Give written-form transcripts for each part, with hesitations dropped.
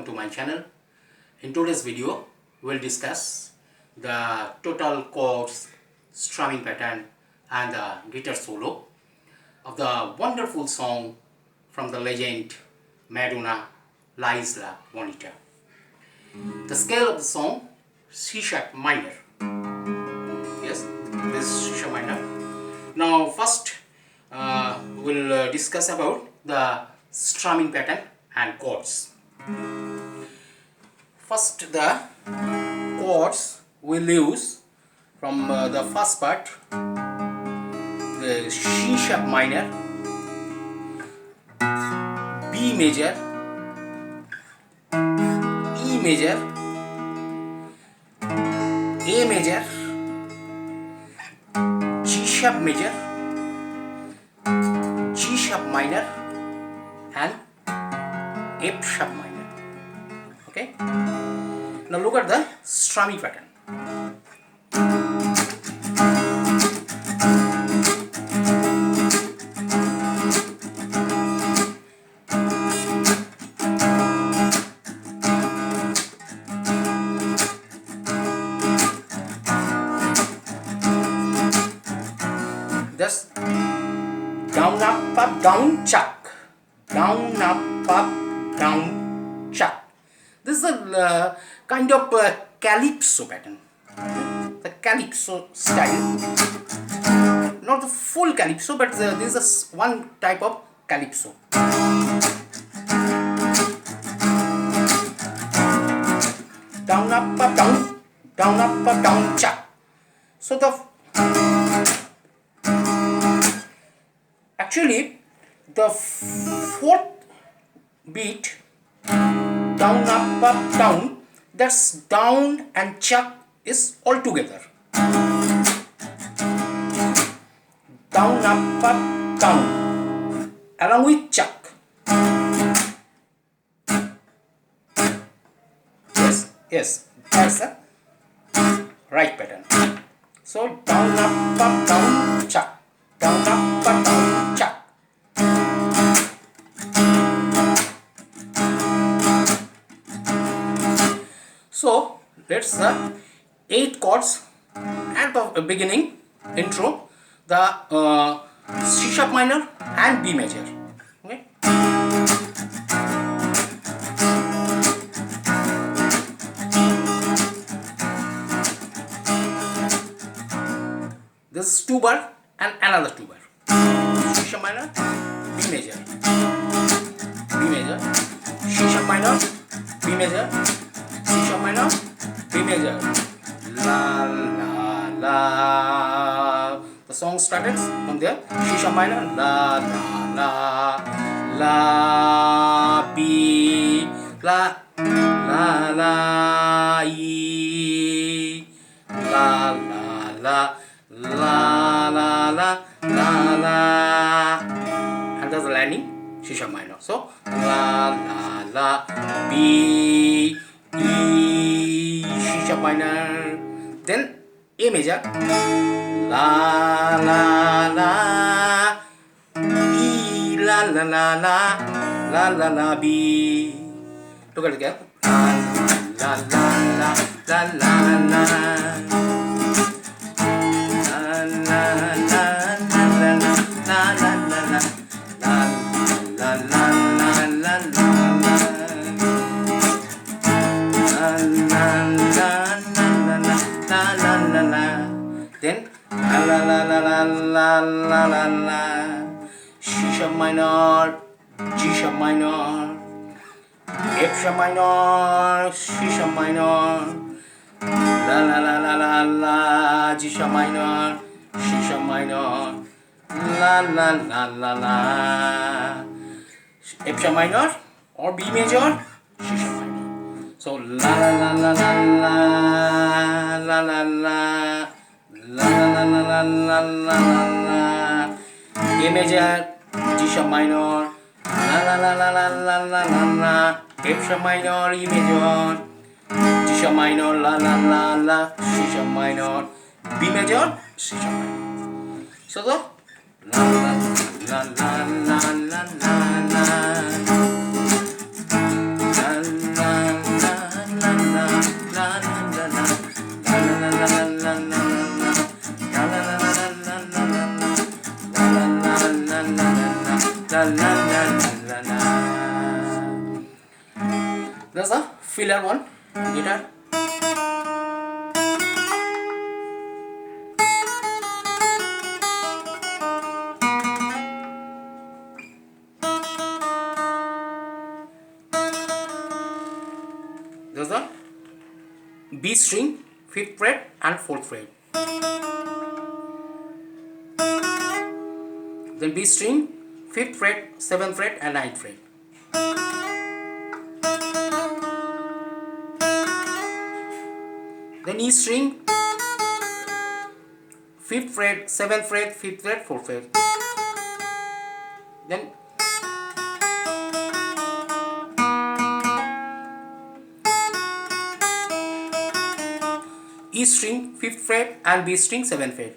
welcome to my channel. In today's video, we'll discuss the total chords, strumming pattern and the guitar solo of the wonderful song from the legend Madonna, Isla Bonita. The scale of the song, C-sharp minor. Yes, this is C-sharp minor. Now first we'll discuss about the strumming pattern and chords. First the chords we'll use from the first part, the C-sharp minor, B major, E major, A major, G-sharp major, G-sharp minor and F-sharp minor. Okay. Now look at the strumming pattern. Just down, up, down, chuck. Down, up, down, chuck. This is a kind of calypso pattern. The calypso style. Not the full calypso, but this is one type of calypso. Down, up, down, down, up, down, chuck. So actually the fourth beat, down, up, down, that's down and chuck is all together. Down, up, down, along with chuck. Yes, that's the right pattern. So down, up, down, chuck. Down, up, down, chuck. So let's 8 chords at the beginning, intro, the C-sharp minor and B major. Okay. This is 2 bar and another 2 bar. C-sharp minor, B major, B major, C-sharp minor, B major, C-sharp minor, B major, la la la. The song started from there. C-sharp minor, la la la, la B, la la la E, la la la, la la la, la la, and there's the landing C-sharp minor. So la la la, B, E, C-sharp minor, then A major, la la la, E, la la la la, la la la, B. Look at it again. La la la la la la la. Then la la la la la la la la, C-sharp minor, G-sharp minor, F-sharp minor, C-sharp minor, la la la la la la, G-sharp minor, C-sharp minor, la la la la la, F-sharp minor or B major, C-sharp minor. So la la la la la la la la. La la la la la la la, A major, G-sharp minor, la la la la la la la la la, F-sharp minor, E major, G-sharp minor, la la la la, C-sharp minor, B major, C-sharp minor. So the la la la la la la la la, la la filler one guitar. There's the B string, 5th fret and 4th fret. Then B string, 5th fret, 7th fret and 9th fret. Then E string, 5th fret, 7th fret, 5th fret, 4th fret. Then E string, 5th fret and B string, 7th fret.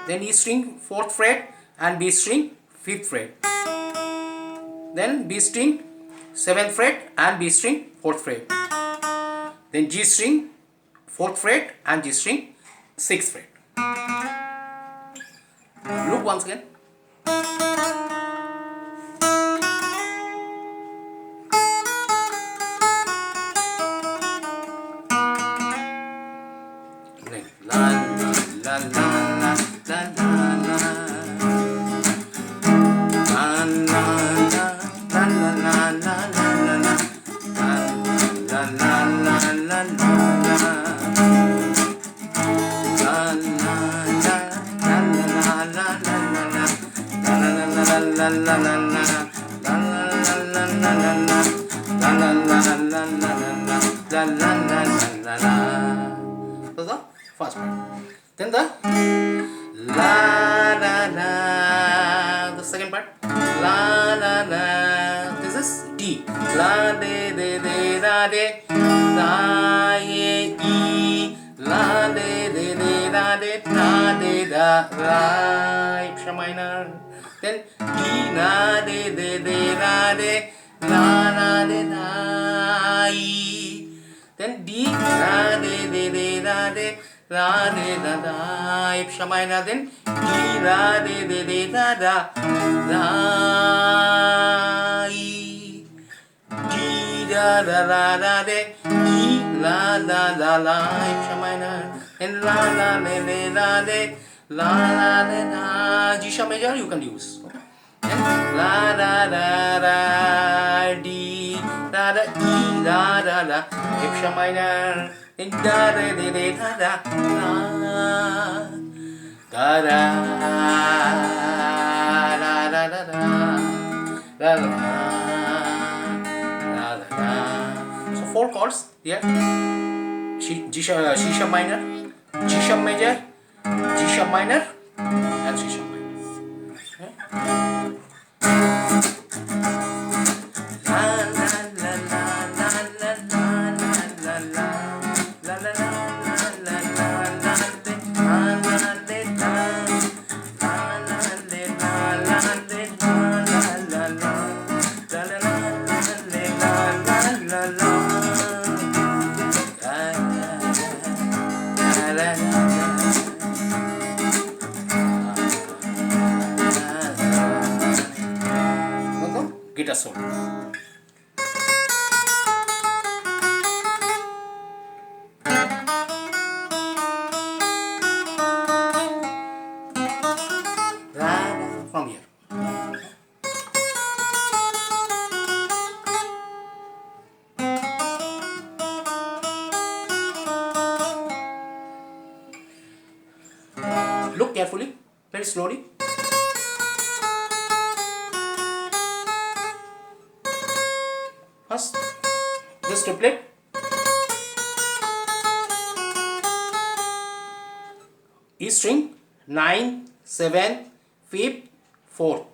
Then E string, 4th fret and B string, 5th fret. Then B string, 7th fret and B string, 4th fret. Then G string, 4th fret and G string, 6th fret. Look once again. So the first part. Then the la la la. The second part. La la la. This is D. La de de de la de. La ye e. La de de de la de. La de da la. F minor. Then D la de de de la de. La la de la e. Then D la de de de la de. La de da da. F minor. Then D la de de de da da. La e. D da da la la de. E la la la la. F minor. Then la la le le la de. La la le la. G sharp major you can use. Then la la la la. D da da E da da da. F sharp minor. Then da da da da da da. Da da da da da da. La la la la la. So 4 chords here. C sharp minor, G sharp major, G sharp minor, and C sharp minor. Okay. La la la la la la la la la la la la. Guitar solo. From here. Look carefully, very slowly. First, this triplet. E string 9, 7, 5th, 4th.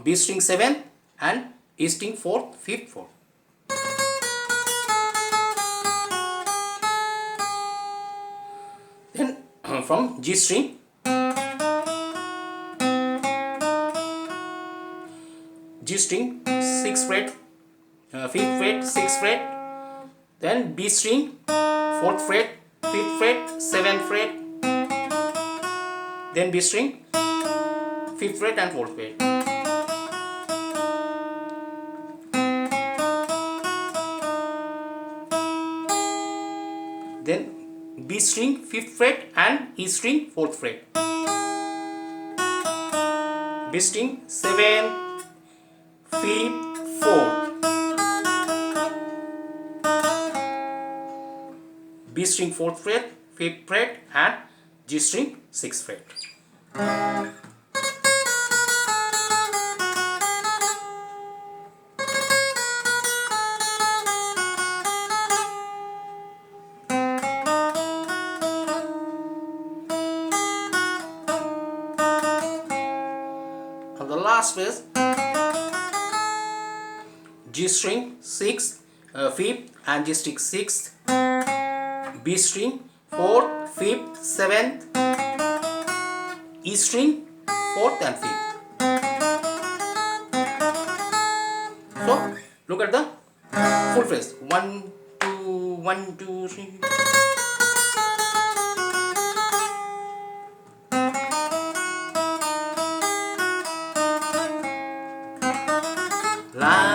B string 7 and E string 4th, 5th, 4th. Then from G string, G string 6th fret, 5th fret, 6th fret, then B string 4th fret, 5th fret, 7th fret, then B string 5th fret and 4th fret. Then B string 5th fret and E string 4th fret. B string 7th, 5th, 4th. B string 4th fret, 5th fret and G string 6th fret. On the last phrase, G string 6th, 5th and G string 6th, B string 4th, 5th, 7th, E string 4th and 5th. So look at the full phrase. 1, 2, 1, 2, 3. La